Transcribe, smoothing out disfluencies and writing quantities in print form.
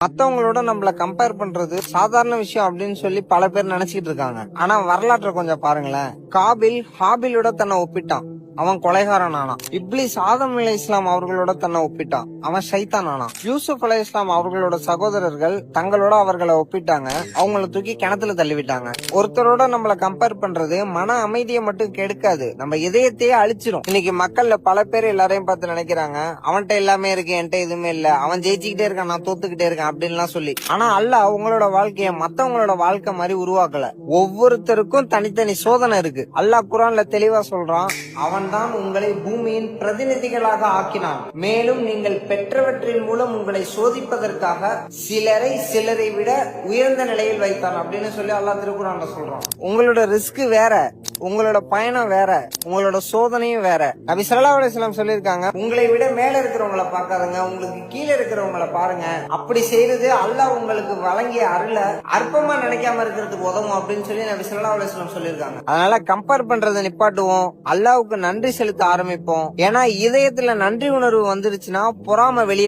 மத்தவங்களோட நம்மள கம்பேர் பண்றது சாதாரண விஷயம் அப்படின்னு சொல்லி பல பேர் நினைச்சிட்டு இருக்காங்க. ஆனா வரலாற்றை கொஞ்சம் பாருங்களேன். காபில் ஹாபிலோட தன்னை ஒப்பிட்டான், அவன் கொலைகாரன் ஆனான். இப்லீஸ் ஆதம் அலைஹிஸ்ஸலாம் அவர்களோட தன்னை ஒப்பிட்டான், அவன் ஷைத்தான் ஆனான். யூசுப் அலைஹிஸ்ஸலாம் அவர்களோட சகோதரர்கள் தங்களோட அவர்களை ஒப்பிட்டாங்க, அவங்கள தூக்கி கிணத்துல தள்ளிவிட்டாங்க. ஒருத்தரோட நம்மள கம்பேர் பண்றது மன அமைதியை மட்டும் கெடுக்காது, நம்ம இதயத்தையே அழிச்சிரும். இன்னைக்கு மக்கள்ல பல பேர் எல்லாரையும் பார்த்து நினைக்கிறாங்க, அவன்கிட்ட எல்லாமே இருக்கு என்கிட்ட எதுவுமே இல்ல, அவன் ஜெயிச்சுக்கிட்டே இருக்கான் நான் தோத்துக்கிட்டே இருக்கேன் அப்படின்லாம் சொல்லி. ஆனா அல்லாஹ் உங்களோட வாழ்க்கைய மத்தவங்களோட வாழ்க்கை மாதிரி உருவாக்கல. ஒவ்வொருத்தருக்கும் தனித்தனி சோதனை இருக்கு. அல்லாஹ் குர்ஆன்ல தெளிவா சொல்றான், அவன் தான் உங்களை பூமியின் பிரதிநிதிகளாக ஆக்கினான், மேலும் நீங்கள் பெற்றவற்றின் மூலம் உங்களை சோதிப்பதற்காக சிலரை விட உயர்ந்த நிலையில் வைத்தான் அப்படின்னு சொல்லி அல்லாஹ் திருக்குர்ஆன்ல சொல்றான். உங்களோட ரிஸ்க் வேற, உங்களோட பயணம் வேற, உங்களோட சோதனையும் வேற. நபி ஸல்லல்லாஹு அலைஹி வஸல்லம் சொல்லியிருக்காங்க, உங்களை விட மேல இருக்கிறவங்களை பார்க்காதங்க, உங்களுக்கு கீழே இருக்கிறவங்களை பாருங்க. அப்படி செய்யறது அல்லாஹ் உங்களுக்கு வழங்கிய அருள அற்பமா நினைக்காம இருக்கிறதுக்கு உதவும் அப்படின்னு சொல்லி நபி ஸல்லல்லாஹு அலைஹி வஸல்லம் சொல்லியிருக்காங்க. அதனால கம்பேர் பண்றதை நிப்பாட்டுவோம், அல்லாஹ்வுக்கு நன்றி செலுத்த ஆரம்பிப்போம். ஏன்னா இதயத்துல நன்றி உணர்வு வந்துருச்சுன்னா பொறாம வெளியே